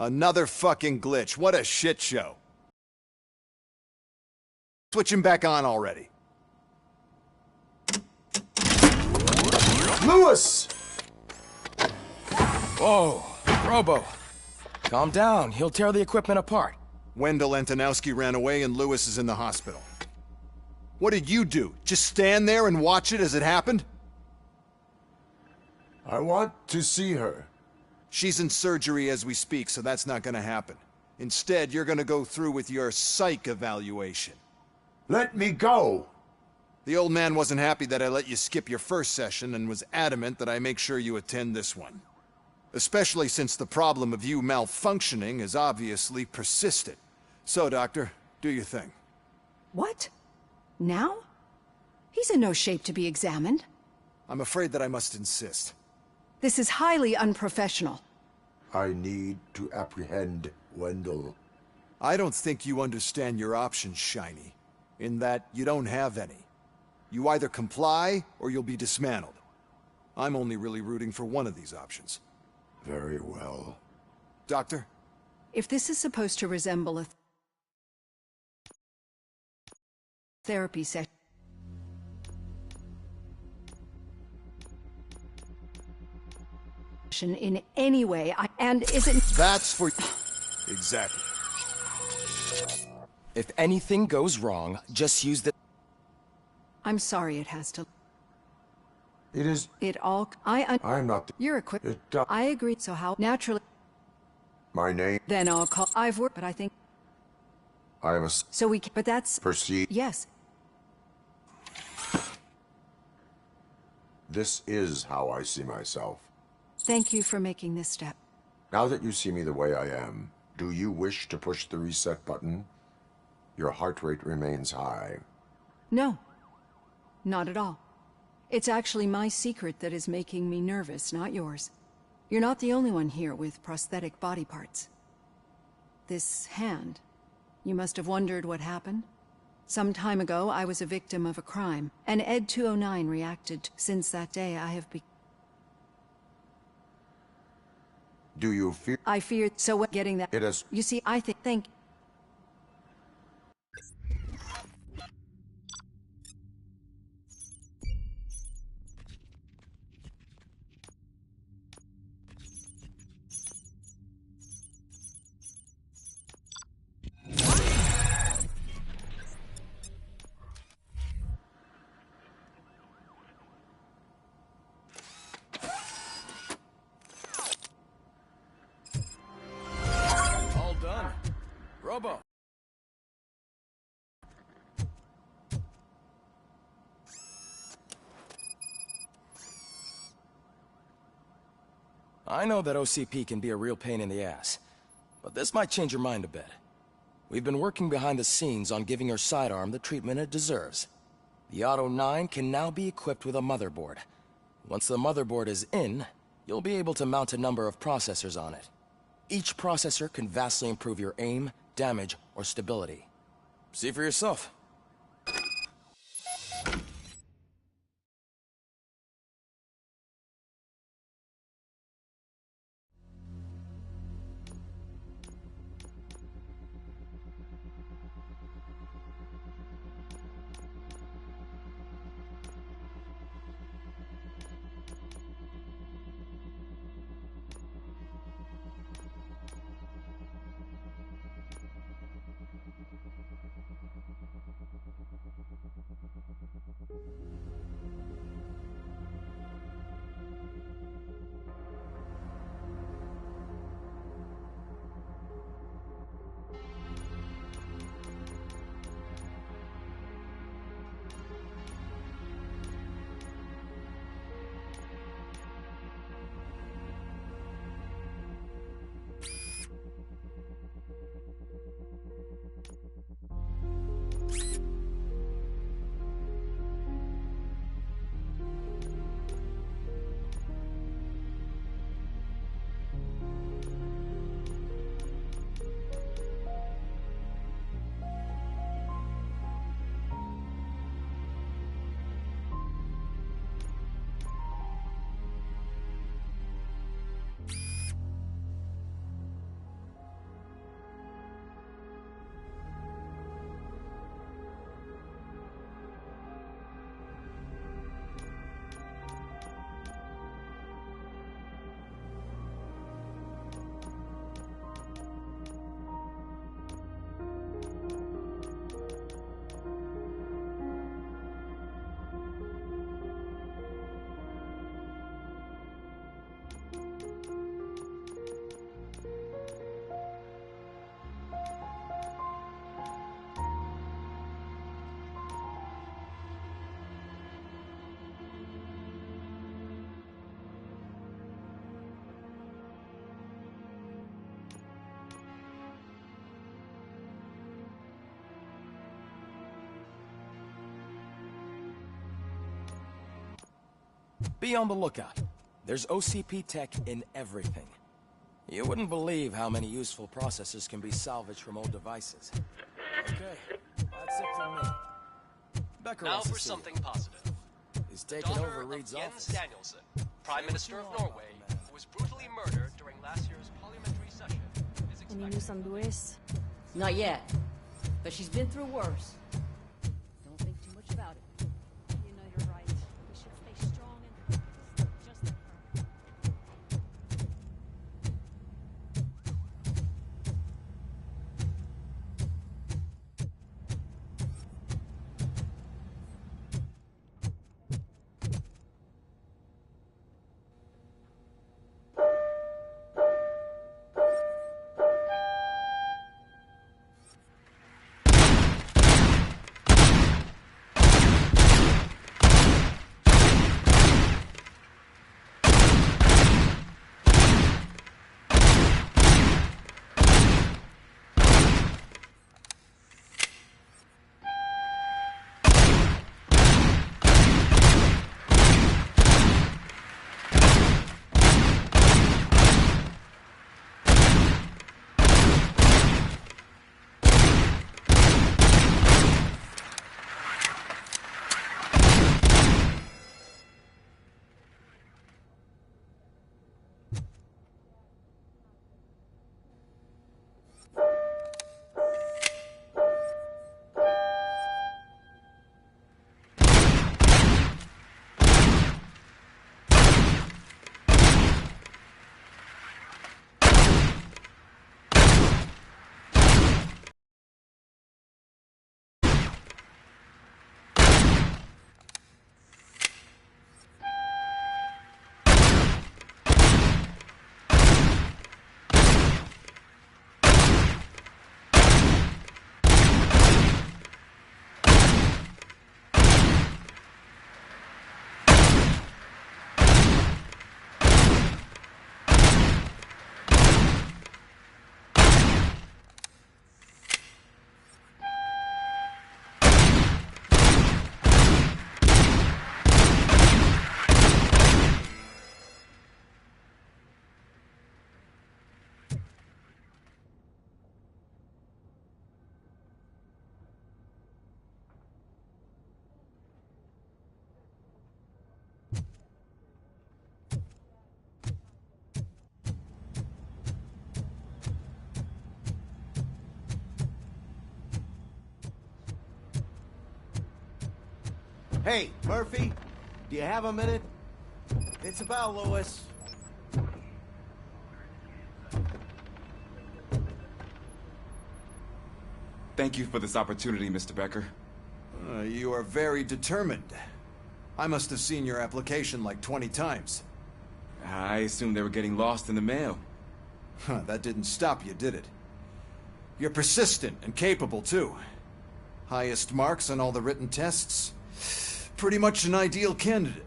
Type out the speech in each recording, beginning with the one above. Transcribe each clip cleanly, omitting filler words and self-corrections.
Another fucking glitch. What a shit show. Switch him back on already. Lewis! Whoa, Robo. Calm down, he'll tear the equipment apart. Wendell Antonowski ran away and Lewis is in the hospital. What did you do? Just stand there and watch it as it happened? I want to see her. She's in surgery as we speak, so that's not gonna happen. Instead, you're gonna go through with your psych evaluation. Let me go! The old man wasn't happy that I let you skip your first session and was adamant that I make sure you attend this one. Especially since the problem of you malfunctioning is obviously persistent. So, Doctor, do your thing. What? Now? He's in no shape to be examined. I'm afraid that I must insist. This is highly unprofessional. I need to apprehend Wendell. I don't think you understand your options, Shiny. In that, you don't have any. You either comply, or you'll be dismantled. I'm only really rooting for one of these options. Very well. Doctor? If this is supposed to resemble a therapy session in any way, and isn't... That's for... Exactly. If anything goes wrong, just use the... I'm sorry it has to... It is... It all... I'm not the... You're equipped. It, I agree, so how... Naturally... My name... Then I'll call... I've worked, but I think... I am a... So we can... But that's... Proceed. Yes. This is how I see myself. Thank you for making this step. Now that you see me the way I am, do you wish to push the reset button? Your heart rate remains high. No. Not at all. It's actually my secret that is making me nervous, not yours. You're not the only one here with prosthetic body parts. This hand. You must have wondered what happened. Some time ago, I was a victim of a crime, and Ed 209 reacted. Since that day, I have been... Do you fear... I feared, so what getting that... It is... You see, I think... All done. Robo. I know that OCP can be a real pain in the ass, but this might change your mind a bit. We've been working behind the scenes on giving her sidearm the treatment it deserves. The Auto 9 can now be equipped with a motherboard. Once the motherboard is in, you'll be able to mount a number of processors on it. Each processor can vastly improve your aim, damage, or stability. See for yourself. Be on the lookout. There's OCP tech in everything. You wouldn't believe how many useful processors can be salvaged from old devices. Okay, that's it from me. Becker Now wants to for see something you. positive. He's taking Daughter over of Reed's Jens office. Danielson, Prime Minister of Norway, who was brutally murdered during last year's parliamentary session, is Any expected. news on Luis? Not yet, but she's been through worse. Don't think too much about it. You know you're right. We should stay strong and just like her. Hey, Murphy, do you have a minute? It's about Louis. Thank you for this opportunity, Mr. Becker. You are very determined. I must have seen your application like 20 times. I assumed they were getting lost in the mail. Huh, that didn't stop you, did it? You're persistent and capable, too. Highest marks on all the written tests. Pretty much an ideal candidate.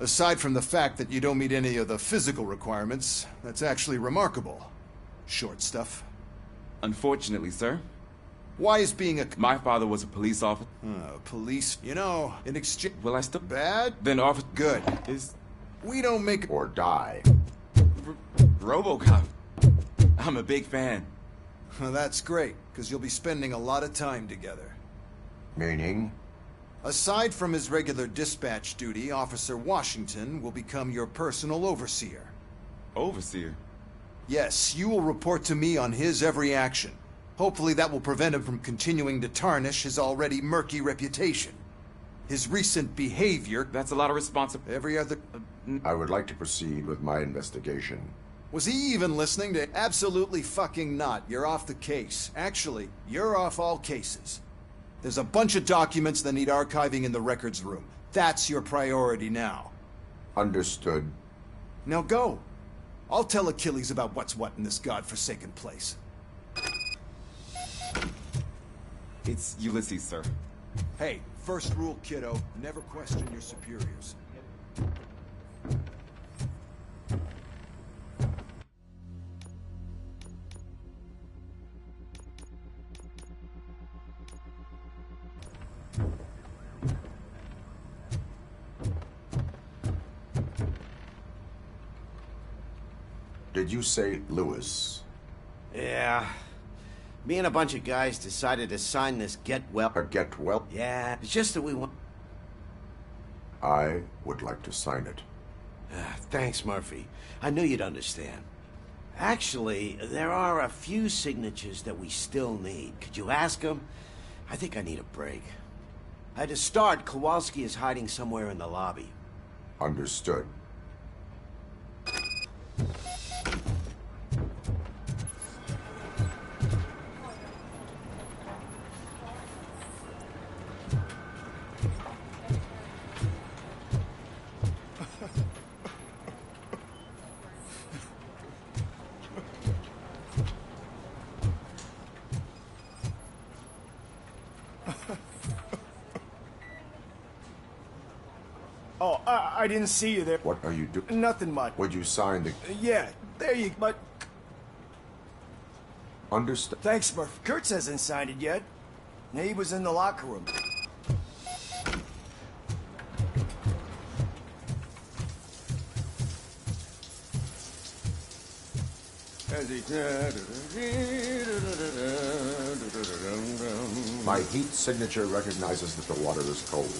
Aside from the fact that you don't meet any of the physical requirements, that's actually remarkable. Short stuff. Unfortunately, sir. Why is being a... My father was a police officer. Police? You know, in exchange... Will I still... Bad? Then officer... Good. Is... We don't make... Or die. Robocop. I'm a big fan. That's great, because you'll be spending a lot of time together. Meaning? Aside from his regular dispatch duty, Officer Washington will become your personal overseer. Overseer? Yes, you will report to me on his every action. Hopefully that will prevent him from continuing to tarnish his already murky reputation. His recent behavior... That's a lot of responsibility. Every other... I would like to proceed with my investigation. Was he even listening to... Absolutely fucking not. You're off the case. Actually, you're off all cases. There's a bunch of documents that need archiving in the records room. That's your priority now. Understood. Now go. I'll tell Achilles about what's what in this godforsaken place. It's Ulysses, sir. Hey, first rule, kiddo. Never question your superiors. Did you say Lewis? Yeah. Me and a bunch of guys decided to sign this get well. A get well? Yeah, it's just that we want... I would like to sign it. Thanks, Murphy. I knew you'd understand. Actually, there are a few signatures that we still need. Could you ask them? I think I need a break. To start, Kowalski is hiding somewhere in the lobby. Understood. Oh, I didn't see you there. What are you doing? Nothing much. Would you sign the... Yeah, there you... But... Understood. Thanks, Murph. Kurtz hasn't signed it yet. He was in the locker room. My heat signature recognizes that the water is cold.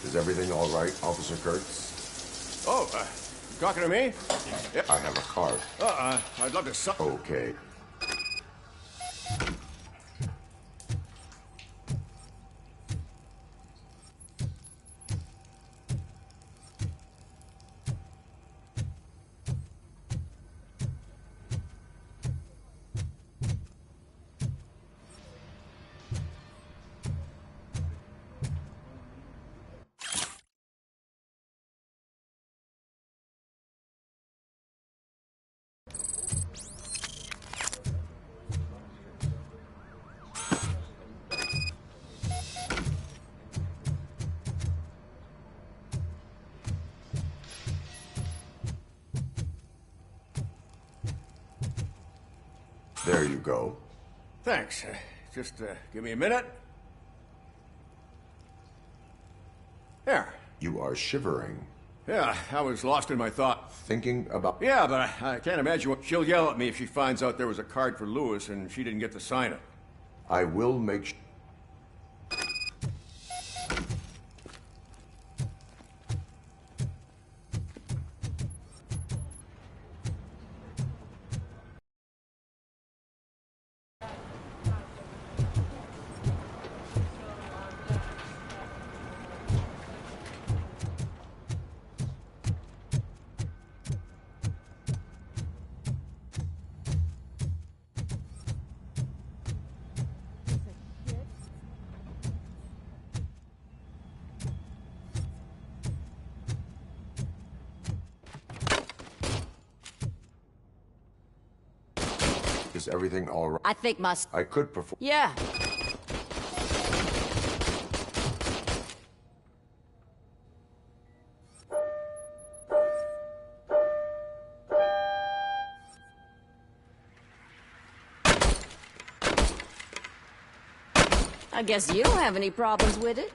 Is everything all right, Officer Kurtz? Oh, you talking to me? I have a card. I'd love to suck. Okay. There you go. Thanks. Just give me a minute. There. You are shivering. Yeah, I was lost in my thought. Thinking about... Yeah, but I can't imagine what... She'll yell at me if she finds out there was a card for Lewis and she didn't get to sign it. I will make... Is everything all right? I think I could perform... Yeah. I guess you don't have any problems with it.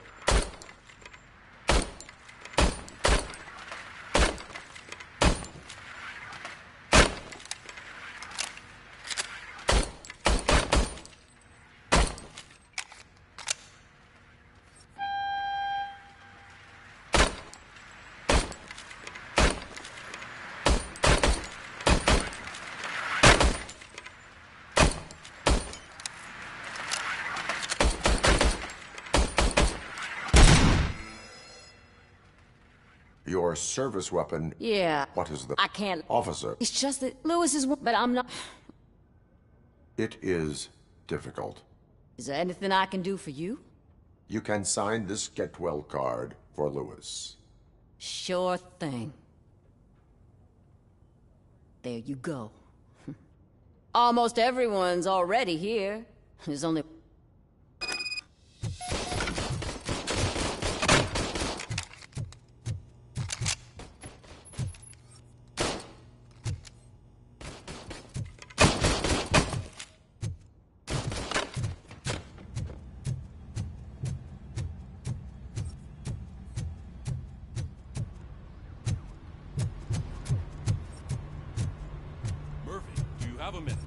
Your service weapon... Yeah. What is the... I can't... Officer. It's just that Lewis is... But I'm not... It is difficult. Is there anything I can do for you? You can sign this get well card for Lewis. Sure thing. There you go. Almost everyone's already here. There's only... Have a minute.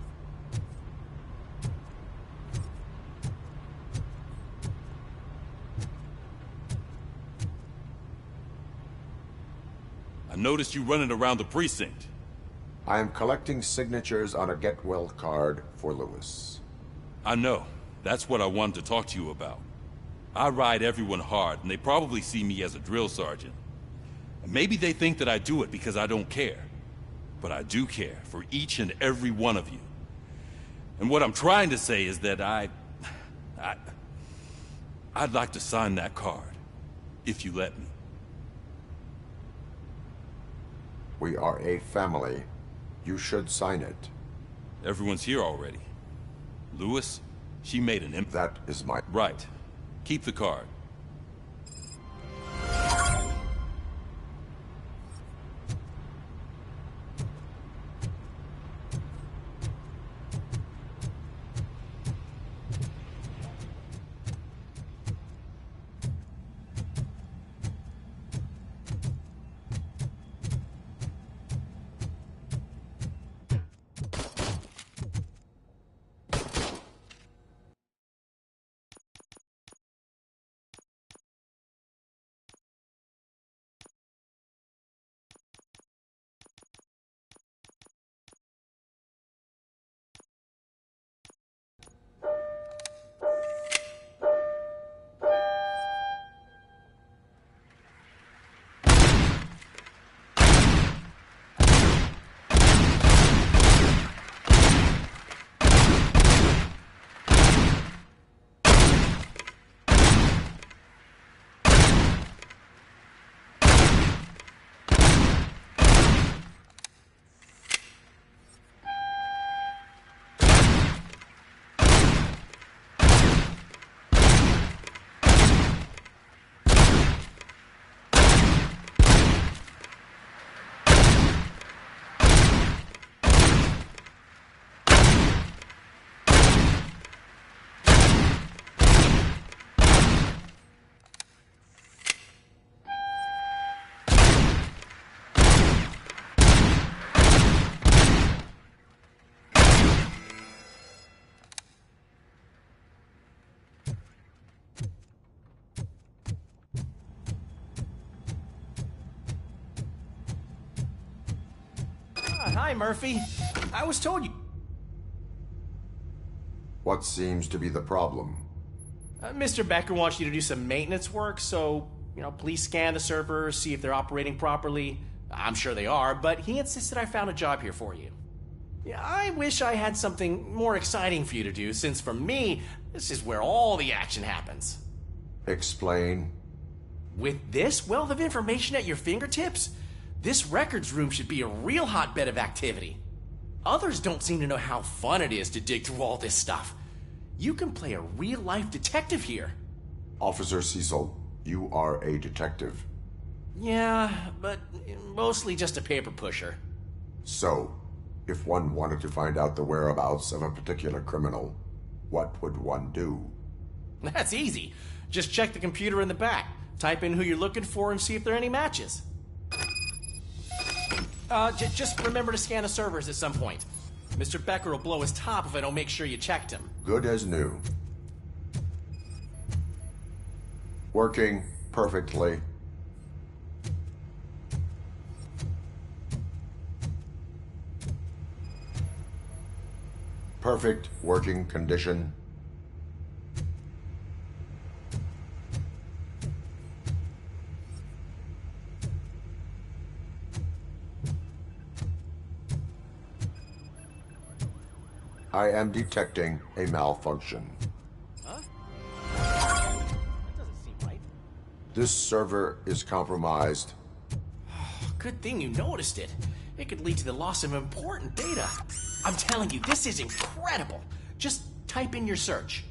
I noticed you running around the precinct. I am collecting signatures on a get-well card for Lewis. I know. That's what I wanted to talk to you about. I ride everyone hard, and they probably see me as a drill sergeant. And maybe they think that I do it because I don't care. But I do care for each and every one of you. And what I'm trying to say is that I'd like to sign that card, if you let me. We are a family. You should sign it. Everyone's here already. Lewis, she made an imp— That is my— Right. Keep the card. Hi, Murphy. I was told you... What seems to be the problem? Mr. Becker wants you to do some maintenance work, so, please scan the servers, see if they're operating properly. I'm sure they are, but he insisted I found a job here for you. Yeah, I wish I had something more exciting for you to do, since for me, this is where all the action happens. Explain. With this wealth of information at your fingertips, this records room should be a real hotbed of activity. Others don't seem to know how fun it is to dig through all this stuff. You can play a real-life detective here. Officer Cecil, you are a detective. Yeah, but mostly just a paper pusher. So, if one wanted to find out the whereabouts of a particular criminal, what would one do? That's easy. Just check the computer in the back, type in who you're looking for, and see if there are any matches. Just remember to scan the servers at some point. Mr. Becker will blow his top if I don't make sure you checked him. Good as new. Working perfectly. Perfect working condition. I am detecting a malfunction. Huh? That doesn't seem right. This server is compromised. Good thing you noticed it. It could lead to the loss of important data. I'm telling you, this is incredible. Just type in your search.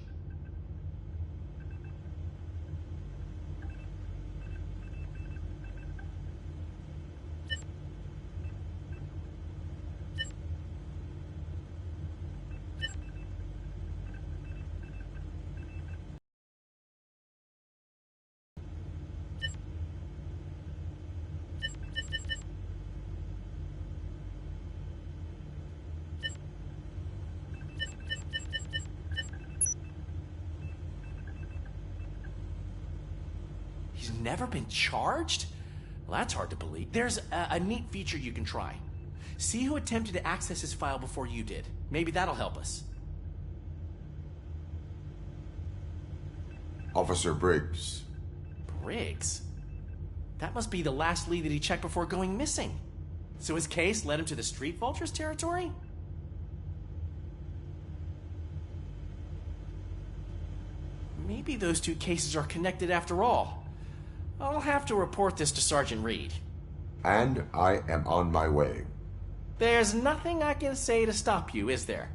never been charged? Well, that's hard to believe. There's a neat feature you can try. See who attempted to access his file before you did. Maybe that'll help us. Officer Briggs. Briggs? That must be the last lead that he checked before going missing. So his case led him to the Street Vultures territory? Maybe those two cases are connected after all. I'll have to report this to Sergeant Reed. And I am on my way. There's nothing I can say to stop you, is there?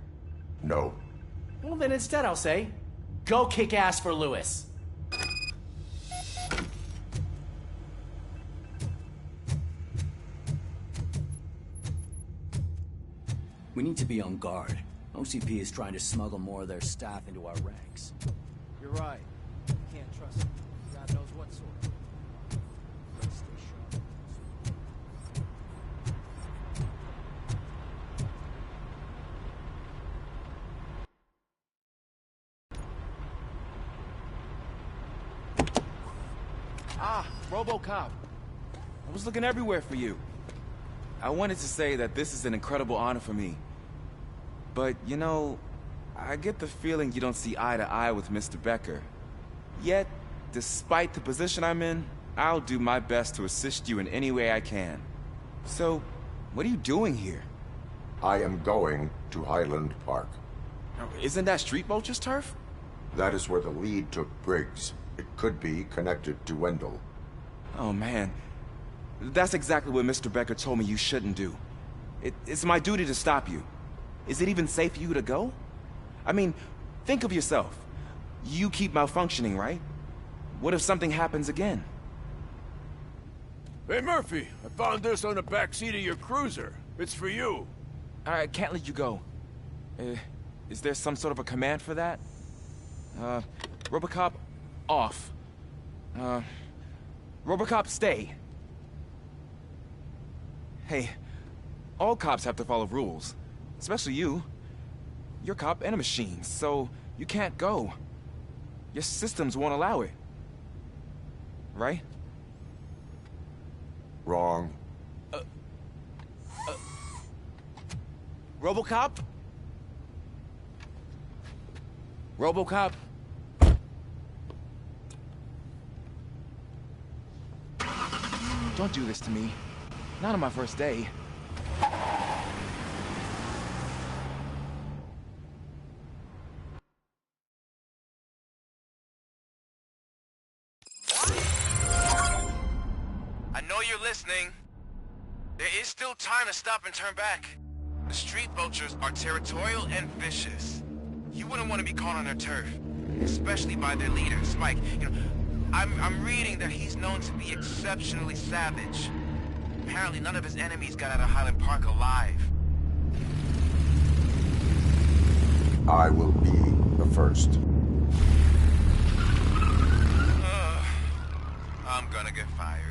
No. Well, then instead I'll say, go kick ass for Lewis. We need to be on guard. OCP is trying to smuggle more of their staff into our ranks. You're right. Can't trust them. God knows what sort of. Let's stay sharp. Ah, Robocop. I was looking everywhere for you. I wanted to say that this is an incredible honor for me. But, you know, I get the feeling you don't see eye to eye with Mr. Becker. Yet, despite the position I'm in, I'll do my best to assist you in any way I can. So, what are you doing here? I am going to Highland Park. Isn't that Street Vulture's turf? That is where the lead took Briggs. It could be connected to Wendell. Oh, man. That's exactly what Mr. Becker told me you shouldn't do. It's my duty to stop you. Is it even safe for you to go? I mean, think of yourself. You keep malfunctioning, right? What if something happens again? Hey, Murphy, I found this on the back seat of your cruiser. It's for you. I can't let you go. Is there some sort of a command for that? Robocop, off. Robocop, stay. Hey, all cops have to follow rules. Especially you. You're a cop and a machine, so you can't go. Your systems won't allow it. Right? Wrong. Robocop? Robocop? Don't do this to me. Not on my first day. I know you're listening. There is still time to stop and turn back. The Street Vultures are territorial and vicious. You wouldn't want to be caught on their turf, especially by their leader, Spike. You know, I'm reading that he's known to be exceptionally savage. Apparently none of his enemies got out of Highland Park alive. I will be the first. I'm gonna get fired.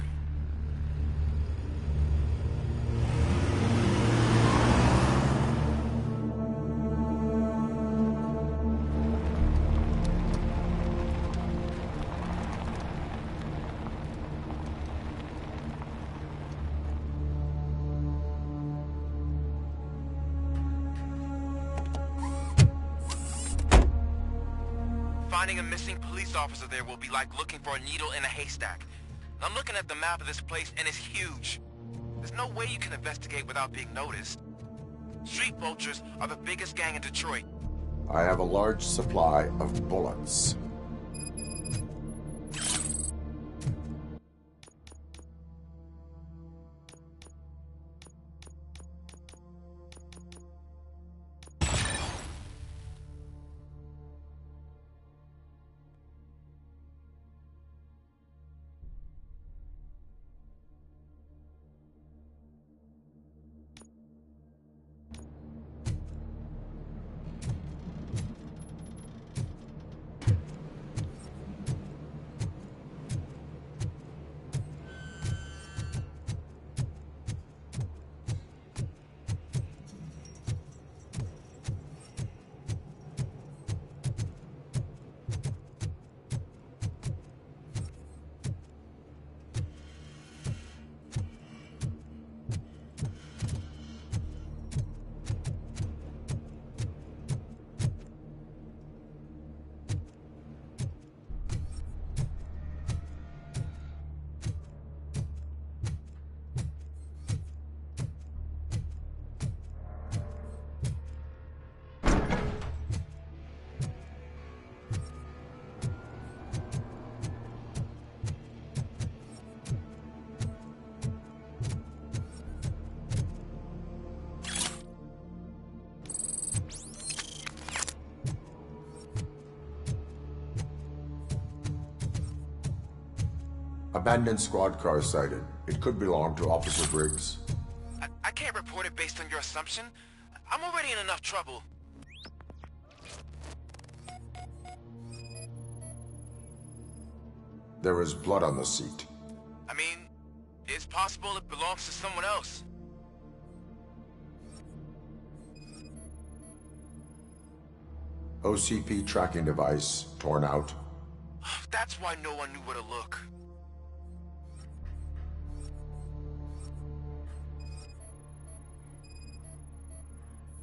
Finding a missing police officer there will be like looking for a needle in a haystack. I'm looking at the map of this place and it's huge. There's no way you can investigate without being noticed. Street Vultures are the biggest gang in Detroit. I have a large supply of bullets. Abandoned squad car sighted. It could belong to Officer Briggs. I can't report it based on your assumption. I'm already in enough trouble. There is blood on the seat. I mean, it's possible it belongs to someone else. OCP tracking device torn out. That's why no one knew where to look.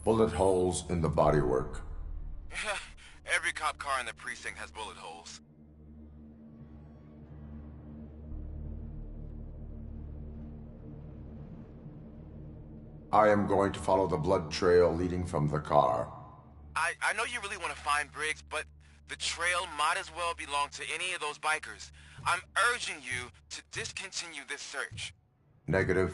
Bullet holes in the bodywork. Every cop car in the precinct has bullet holes. I am going to follow the blood trail leading from the car. I know you really want to find Briggs, but the trail might as well belong to any of those bikers. I'm urging you to discontinue this search. Negative.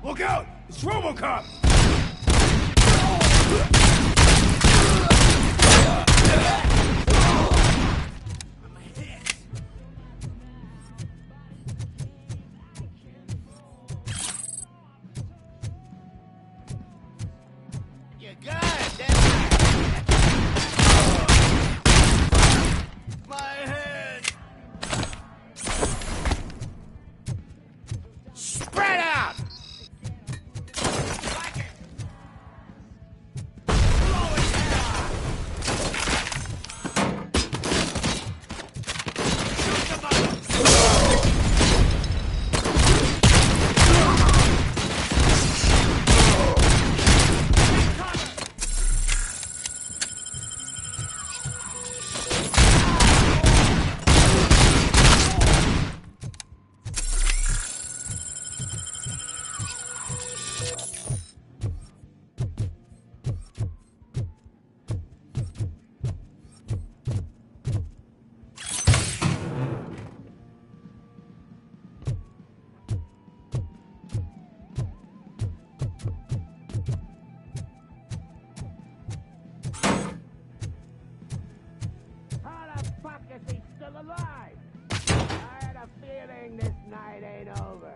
Look out! It's Robocop! You got it, that's my head! Spread out! Is he still alive? I had a feeling this night ain't over.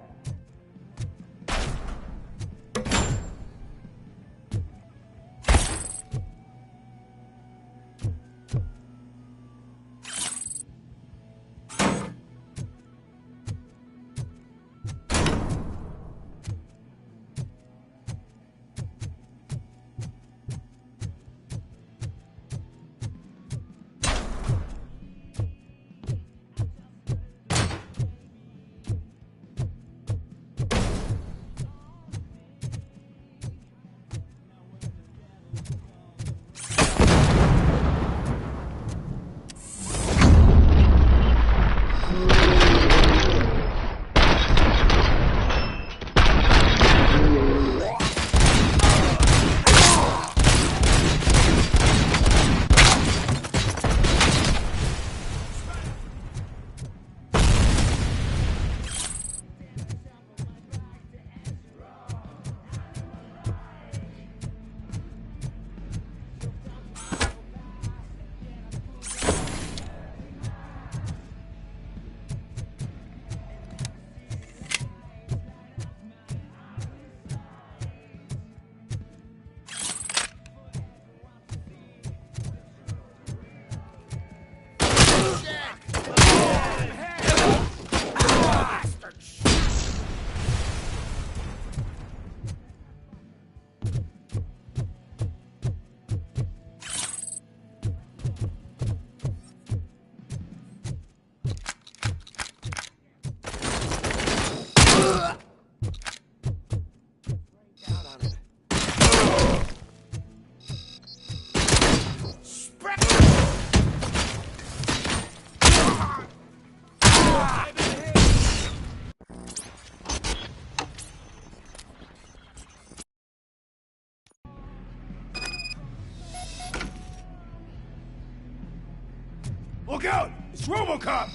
Look out! It's Robocop!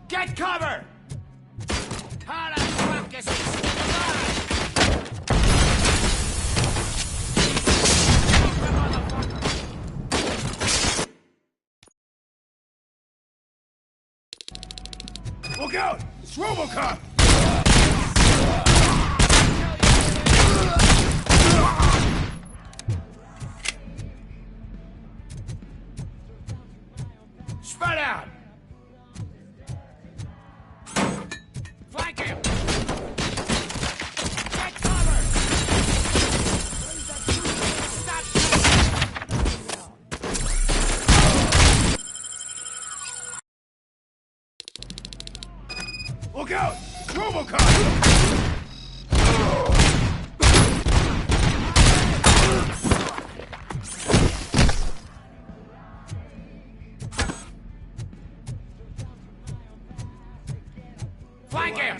Get cover! How the fuck is he still alive? Look out! It's Robocop! Spread out! Flank him! Get cover! Stop! Look out! It's Robocop! Flank him!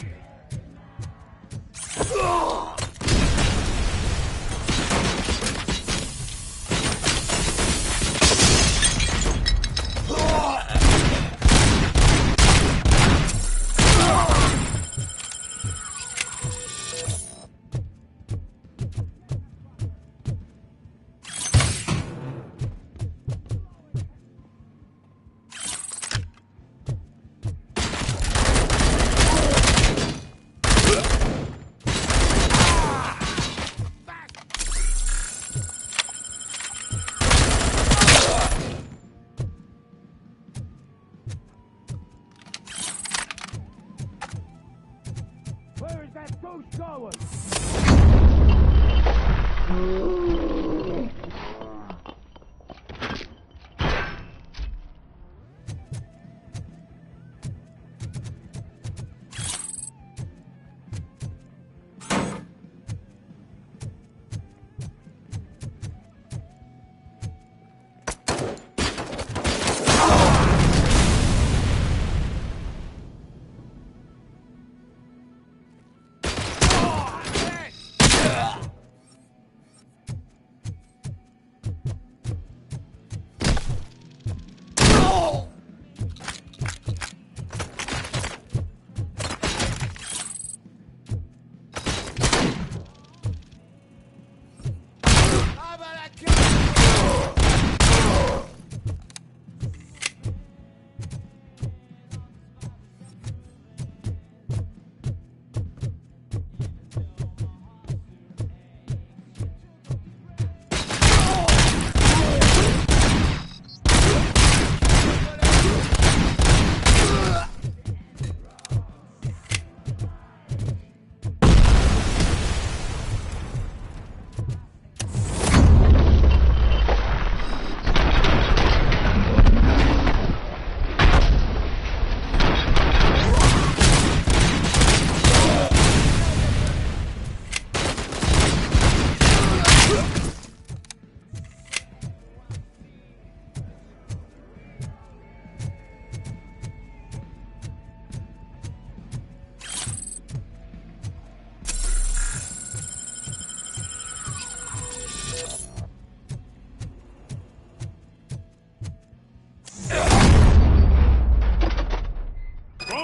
that goose going!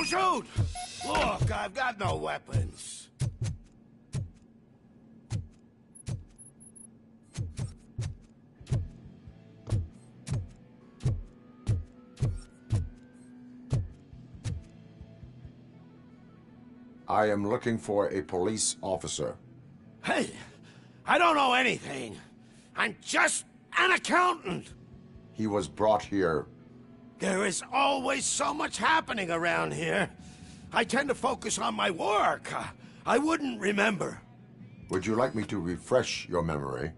Shoot! Look, I've got no weapons. I am looking for a police officer. Hey, I don't know anything. I'm just an accountant. He was brought here. There is always so much happening around here. I tend to focus on my work. I wouldn't remember. Would you like me to refresh your memory?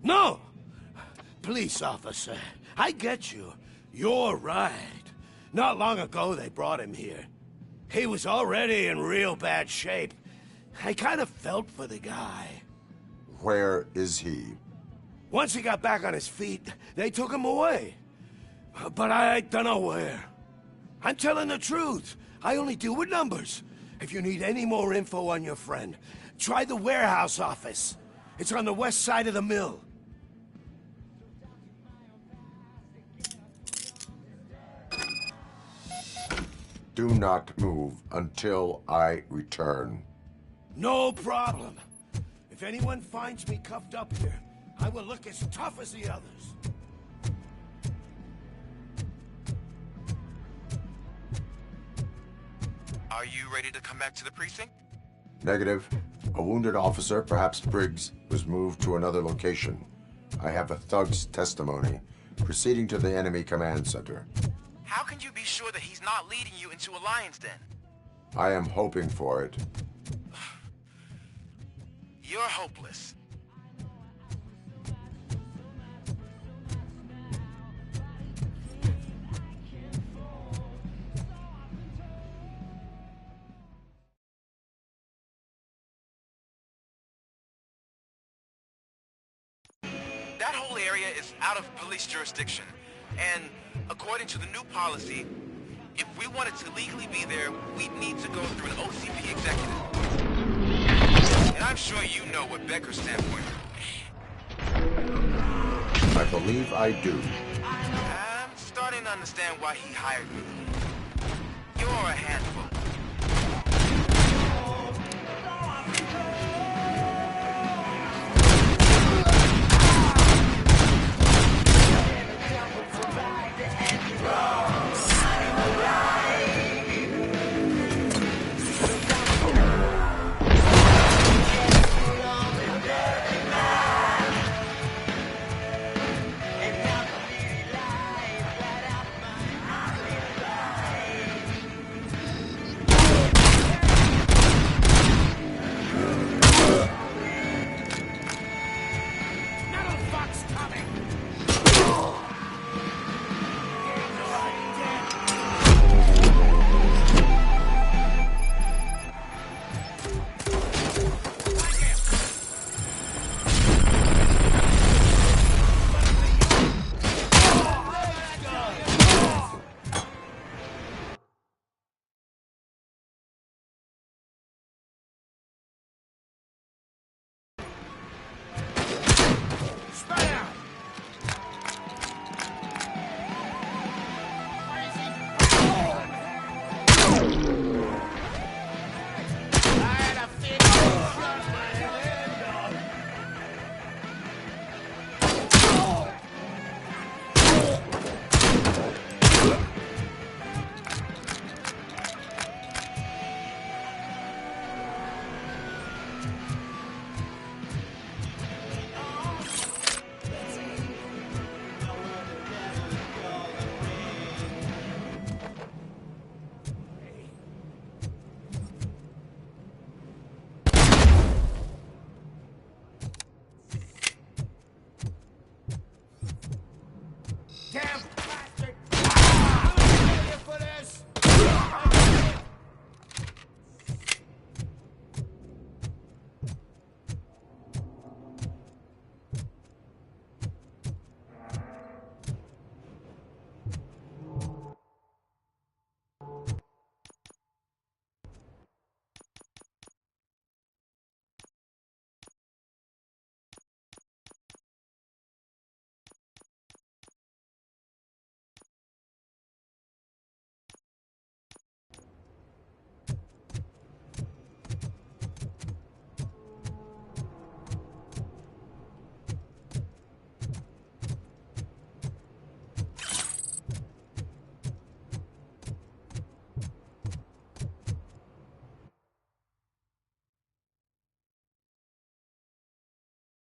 No! Police officer, I get you. You're right. Not long ago they brought him here. He was already in real bad shape. I kind of felt for the guy. Where is he? Once he got back on his feet, they took him away. But I don't know where. I'm telling the truth. I only deal with numbers. If you need any more info on your friend, try the warehouse office. It's on the west side of the mill. Do not move until I return. No problem. If anyone finds me cuffed up here, I will look as tough as the others. Are you ready to come back to the precinct? Negative. A wounded officer, perhaps Briggs, was moved to another location. I have a thug's testimony, proceeding to the enemy command center. How can you be sure that he's not leading you into a lion's den? I am hoping for it. You're hopeless. That whole area is out of police jurisdiction, and according to the new policy, if we wanted to legally be there, we'd need to go through an OCP executive. And I'm sure you know what Becker's standpoint is. I believe I do. I'm starting to understand why he hired me. You're a handful.